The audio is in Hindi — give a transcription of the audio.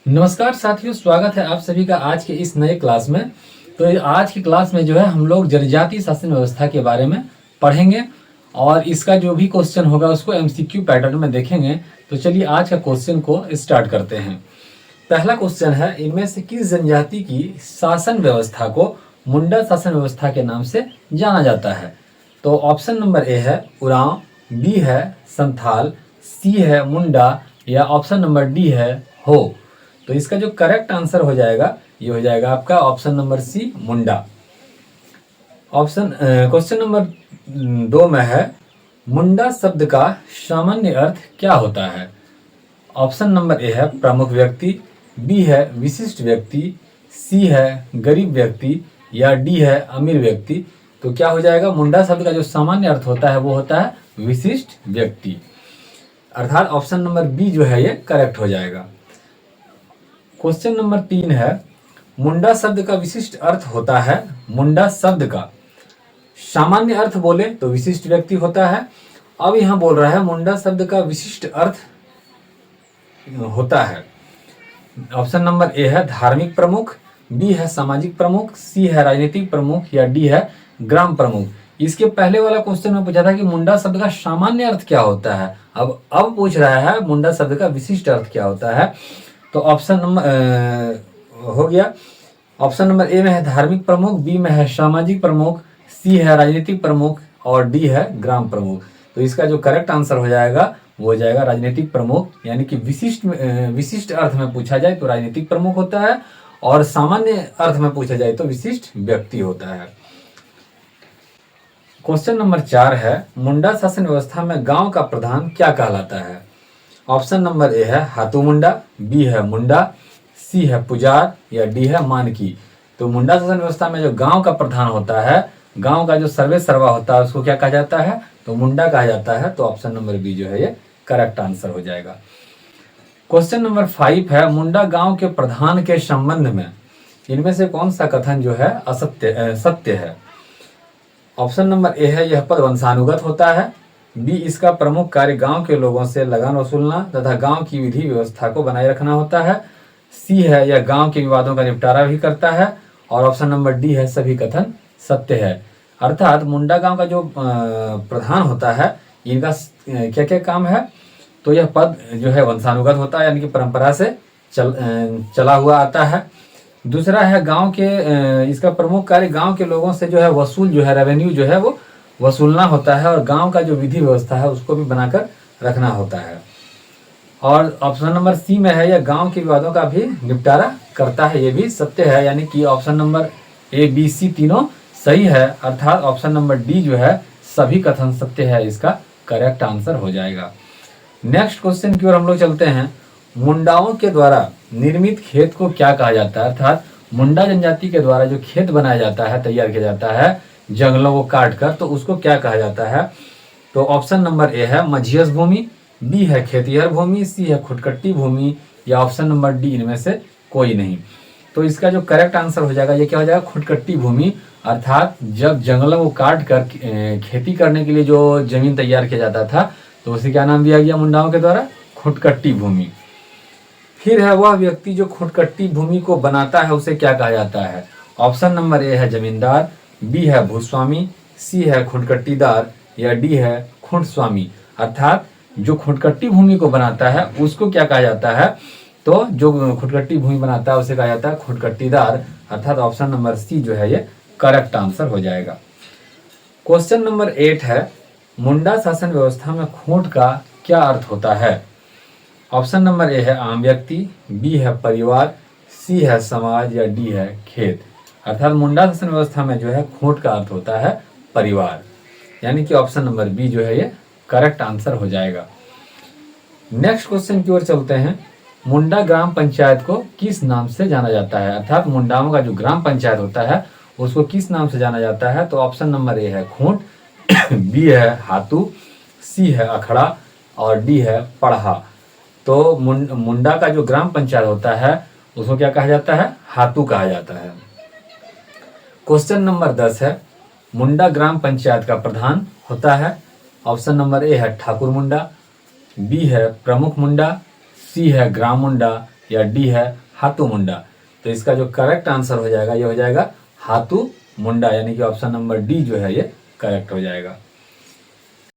नमस्कार साथियों, स्वागत है आप सभी का आज के इस नए क्लास में। तो आज की क्लास में जो है हम लोग जनजातीय शासन व्यवस्था के बारे में पढ़ेंगे और इसका जो भी क्वेश्चन होगा उसको एमसीक्यू पैटर्न में देखेंगे। तो चलिए आज का क्वेश्चन को स्टार्ट करते हैं। पहला क्वेश्चन है, इनमें से किस जनजाति की शासन व्यवस्था को मुंडा शासन व्यवस्था के नाम से जाना जाता है? तो ऑप्शन नंबर ए है उरांव, बी है संथाल, सी है मुंडा या ऑप्शन नंबर डी है हो। तो इसका जो करेक्ट आंसर हो जाएगा ये हो जाएगा आपका ऑप्शन नंबर सी मुंडा। क्वेश्चन नंबर 2 में है, मुंडा शब्द का सामान्य अर्थ क्या होता है? ऑप्शन नंबर ए है प्रमुख व्यक्ति, बी है विशिष्ट व्यक्ति, सी है गरीब व्यक्ति या डी है अमीर व्यक्ति। तो क्या हो जाएगा, मुंडा शब्द का जो सामान्य अर्थ होता है वो होता है विशिष्ट व्यक्ति, अर्थात ऑप्शन नंबर बी जो है ये करेक्ट हो जाएगा। क्वेश्चन नंबर 3 है, मुंडा शब्द का विशिष्ट अर्थ होता है। मुंडा शब्द का सामान्य अर्थ बोले तो विशिष्ट व्यक्ति होता है। अब यहां बोल रहा है मुंडा शब्द का विशिष्ट अर्थ होता है। ऑप्शन नंबर ए है धार्मिक प्रमुख, बी है सामाजिक प्रमुख, सी है राजनीतिक प्रमुख या डी है ग्राम प्रमुख। इसके पहले वाला क्वेश्चन में पूछा था कि मुंडा शब्द का सामान्य अर्थ क्या होता है, अब पूछ रहा है मुंडा शब्द का विशिष्ट अर्थ क्या होता है। तो ऑप्शन नंबर हो गया, ऑप्शन नंबर ए में है धार्मिक प्रमुख, बी में है सामाजिक प्रमुख, सी है राजनीतिक प्रमुख और डी है ग्राम प्रमुख। तो इसका जो करेक्ट आंसर हो जाएगा वो हो जाएगा राजनीतिक प्रमुख, यानी कि विशिष्ट अर्थ में पूछा जाए तो राजनीतिक प्रमुख होता है और सामान्य अर्थ में पूछा जाए तो विशिष्ट व्यक्ति होता है। क्वेश्चन नंबर 4 है, मुंडा शासन व्यवस्था में गांव का प्रधान क्या कहलाता है? ऑप्शन नंबर ए है हाथू मुंडा, बी है मुंडा, सी है पुजार या डी है मानकी। तो मुंडा शासन व्यवस्था में जो गांव का प्रधान होता है, गांव का जो सर्वे सर्वा होता है उसको क्या कहा जाता है? तो मुंडा कहा जाता है। तो ऑप्शन नंबर बी जो है ये करेक्ट आंसर हो जाएगा। क्वेश्चन नंबर 5 है, मुंडा गांव के प्रधान के संबंध में इनमें से कौन सा कथन जो है सत्य है? ऑप्शन नंबर ए है यह पद वंशानुगत होता है, बी इसका प्रमुख कार्य गांव के लोगों से लगान वसूलना तथा गांव की विधि व्यवस्था को बनाए रखना होता है, सी है यह गांव के विवादों का निपटारा भी करता है और ऑप्शन नंबर डी है सभी कथन सत्य है। अर्थात मुंडा गांव का जो प्रधान होता है इनका क्या क्या काम है? तो यह पद जो है वंशानुगत होता है, यानी कि परंपरा से चला हुआ आता है। दूसरा है गांव के इसका प्रमुख कार्य गांव के लोगों से जो है वसूल जो है रेवेन्यू जो है वो वसूलना होता है और गांव का जो विधि व्यवस्था है उसको भी बनाकर रखना होता है। और ऑप्शन नंबर सी में है यह गांव के विवादों का भी निपटारा करता है, ये भी सत्य है, यानी कि option number A B C तीनों सही है, अर्थात ऑप्शन नंबर डी जो है सभी कथन सत्य है, इसका करेक्ट आंसर हो जाएगा। नेक्स्ट क्वेश्चन की ओर हम लोग चलते हैं। मुंडाओं के द्वारा निर्मित खेत को क्या कहा जाता है? अर्थात मुंडा जनजाति के द्वारा जो खेत बनाया जाता है, तैयार किया जाता है जंगलों को काट कर, तो उसको क्या कहा जाता है? तो ऑप्शन नंबर ए है मझियस भूमि, बी है खेतिहर भूमि, सी है खुटकट्टी भूमि या ऑप्शन नंबर डी इनमें से कोई नहीं। तो इसका जो करेक्ट आंसर हो जाएगा ये क्या हो जाएगा? खुटकट्टी भूमि, अर्थात जब जंगलों को काट कर खेती करने के लिए जो जमीन तैयार किया जाता था तो उसे क्या नाम दिया गया मुंडाओं के द्वारा? खुटकट्टी भूमि। फिर है वह व्यक्ति जो खुटकट्टी भूमि को बनाता है उसे क्या कहा जाता है? ऑप्शन नंबर ए है जमींदार, बी है भूस्वामी, सी है खुटकट्टीदार या डी है खुंट स्वामी। अर्थात जो खुटकट्टी भूमि को बनाता है उसको क्या कहा जाता है? तो जो खुटकट्टी भूमि बनाता है उसे कहा जाता है खुटकट्टीदार, अर्थात ऑप्शन नंबर सी जो है ये करेक्ट आंसर हो जाएगा। क्वेश्चन नंबर 8 है, मुंडा शासन व्यवस्था में खूंट का क्या अर्थ होता है? ऑप्शन नंबर ए है आम व्यक्ति, बी है परिवार, सी है समाज या डी है खेत। अर्थात मुंडा शासन व्यवस्था में जो है खूंट का अर्थ होता है परिवार, यानी कि ऑप्शन नंबर बी जो है ये करेक्ट आंसर हो जाएगा। नेक्स्ट क्वेश्चन की ओर चलते हैं। मुंडा ग्राम पंचायत को किस नाम से जाना जाता है? अर्थात मुंडाओं का जो ग्राम पंचायत होता है उसको किस नाम से जाना जाता है? तो ऑप्शन नंबर ए है खूंट, बी है हाथू, सी है अखड़ा और डी है पढ़ा। तो मुंडा का जो ग्राम पंचायत होता है उसको क्या कहा जाता है? हाथू कहा जाता है। क्वेश्चन नंबर 10 है, मुंडा ग्राम पंचायत का प्रधान होता है। ऑप्शन नंबर ए है ठाकुर मुंडा, बी है प्रमुख मुंडा, सी है ग्राम मुंडा या डी है हाथू मुंडा। तो इसका जो करेक्ट आंसर हो जाएगा ये हो जाएगा हाथू मुंडा, यानी कि ऑप्शन नंबर डी जो है ये करेक्ट हो जाएगा।